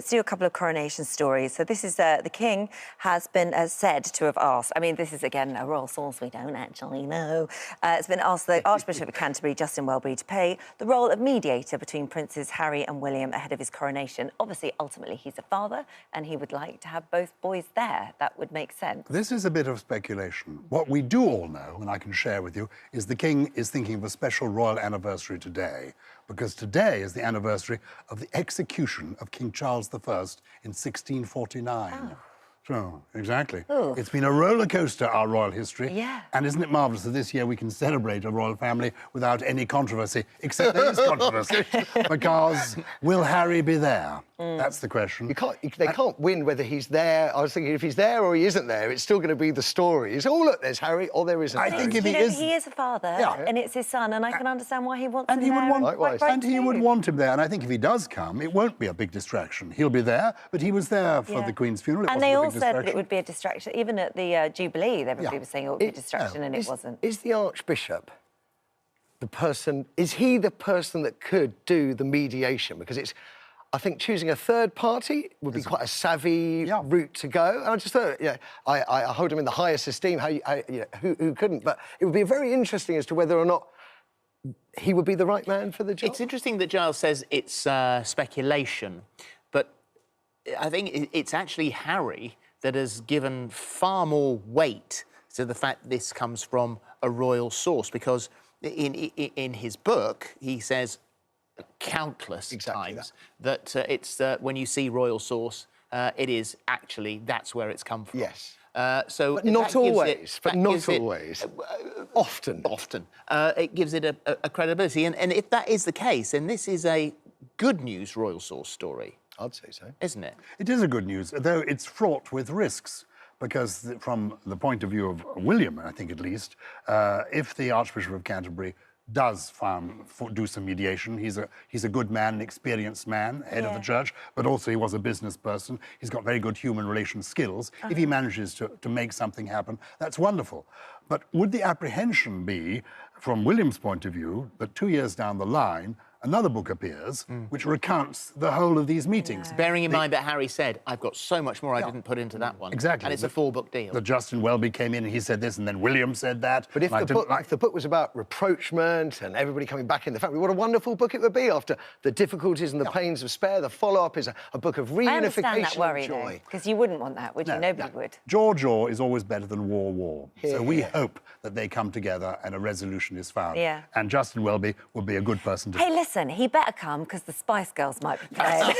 Let's do a couple of coronation stories. So this is the King has been said to have asked. I mean, this is again a royal source we don't actually know. It's been asked the Archbishop of Canterbury, Justin Welby, to play the role of mediator between Princes Harry and William ahead of his coronation. Obviously, ultimately, he's a father, and he would like to have both boys there. That would make sense. This is a bit of speculation. What we do all know, and I can share with you, is the King is thinking of a special royal anniversary today, because today is the anniversary of the execution of King Charles I in 1649. Oh. So, exactly. Ooh. It's been a roller coaster, our royal history. Yeah. And isn't it marvellous that this year we can celebrate a royal family without any controversy, except there is controversy, because will Harry be there? That's the question. They can't win whether he's there. I was thinking if he's there or he isn't there, it's still going to be the story. It's, oh, look, there's Harry, or there isn't. I think if he is a father, Yeah. and it's his son, and I can understand why he wants and him he would there. want, Likewise. and he would want him there. And I think if he does come, it won't be a big distraction. He'll be there, but he was there for the Queen's funeral. It And wasn't they a all big said distraction. that it would be a distraction. Even at the Jubilee, everybody was saying it would be a distraction, and it wasn't. Is the Archbishop the person... Is he the person that could do the mediation? Because it's... I think choosing a third party would be quite a savvy route to go. And I just thought, I hold him in the highest esteem. Who couldn't? But it would be very interesting as to whether or not he would be the right man for the job. It's interesting that Gyles says it's speculation, but I think it's actually Harry that has given far more weight to the fact this comes from a royal source, because in his book he says countless times that it's when you see royal source, it is actually that's where it's come from. Yes. But not always. Often. It gives it a credibility, and if that is the case, then this is a good news royal source story. I'd say so. Isn't it? It is a good news, though it's fraught with risks, because from the point of view of William, I think at least, if the Archbishop of Canterbury does do some mediation, he's a good man, an experienced man, head of the church, but also he was a business person. He's got very good human relations skills. If he manages to make something happen, that's wonderful. But would the apprehension be, from William's point of view, that 2 years down the line, another book appears which recounts the whole of these meetings. Bearing in mind that Harry said, I've got so much more I didn't put into that one. Exactly. And it's a 4-book deal. That Justin Welby came in and he said this, and then William said that. But if the book was about rapprochement and everybody coming back in the family, what a wonderful book it would be after the difficulties and the pains of spare. The follow-up is a book of reunification I understand that worry, and joy. because you wouldn't want that, would you? Nobody would. Jaw is always better than war. So we hope that they come together and a resolution is found. Yeah. And Justin Welby would be a good person to... Hey, listen, he better come, because the Spice Girls might be playing.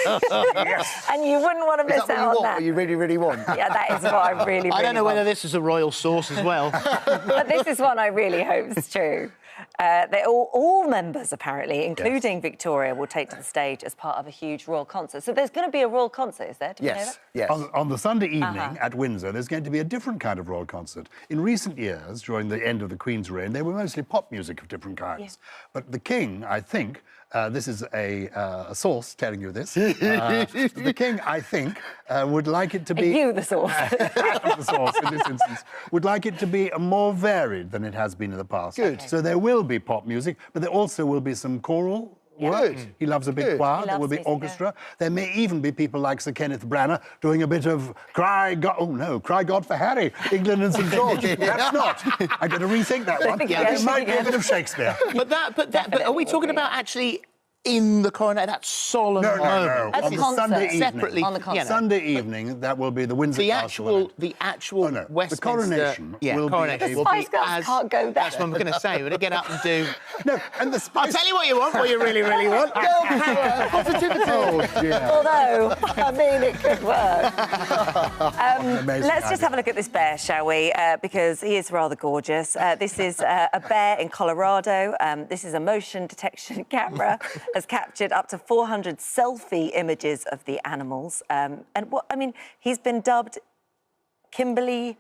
And you wouldn't want to miss out on that. What you really, really want? Yeah, that is what I really, really I don't know whether want. this is a royal source as well. But this is one I really hope is true. They all members, apparently, including Victoria, will take to the stage as part of a huge royal concert. So there's going to be a royal concert, is there? Did you know that? Yes. On the Sunday evening at Windsor, there's going to be a different kind of royal concert. In recent years, during the end of the Queen's reign, they were mostly pop music of different kinds. But the King, I think, this is a source telling you this, the King, I think, would like it to be... Are you the source? The source, in this instance, would like it to be more varied than it has been in the past. Good. So there will be pop music, but there also will be some choral work. Good. He loves a big choir. There will be orchestra. There may even be people like Sir Kenneth Branagh doing a bit of Cry God for Harry, England and St George. That's not. I'm going to rethink that one. It might be a bit of Shakespeare. But are we talking about actually in the coronation, that solemn moment? No. At On the the concert. Sunday evening. Separately, on the concert. Sunday evening, that will be the Windsor Castle. The actual Westminster... The coronation will coronation be... The Spice Girls can't go there. That's what I'm going to say. We're going to get up and do... No, and the Spice... I'll tell you what you want, what you really, really want. Girl power, positivity. Oh, dear. Although, I mean, it could work. Amazing Let's just idea. have a look at this bear, shall we? Because he is rather gorgeous. This is a bear in Colorado. This is a motion detection camera has captured up to 400 selfie images of the animals. And what I mean, he's been dubbed Kimberly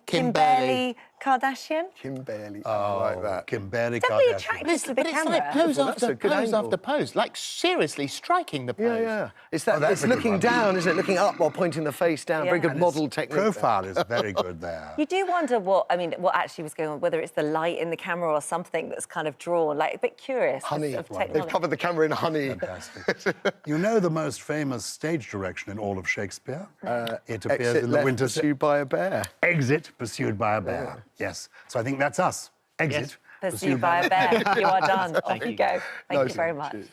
Kardashian. Kimberly, I like that. Kimberly Definitely Kardashian. attractive to the But it's camera. like pose Well, that's after a good pose angle. after pose, like seriously striking the pose. Yeah, yeah. It's that. that's It's a good looking one. down, isn't it? Looking up while pointing the face down. Very Yeah. good And model technique. Profile is very good there. You do wonder what actually was going on, whether it's the light in the camera or something that's kind of drawn, like a bit curious. Honey. Of They've technology. covered the camera in honey. Fantastic. You know the most famous stage direction in all of Shakespeare? It appears Exit in the left winter... pursued by a bear. Exit, pursued by a bear. Yes. So I think that's us. Exit, Pursued by a bear. You are done. Off you go. Thank Nice you very one. much. Cheers.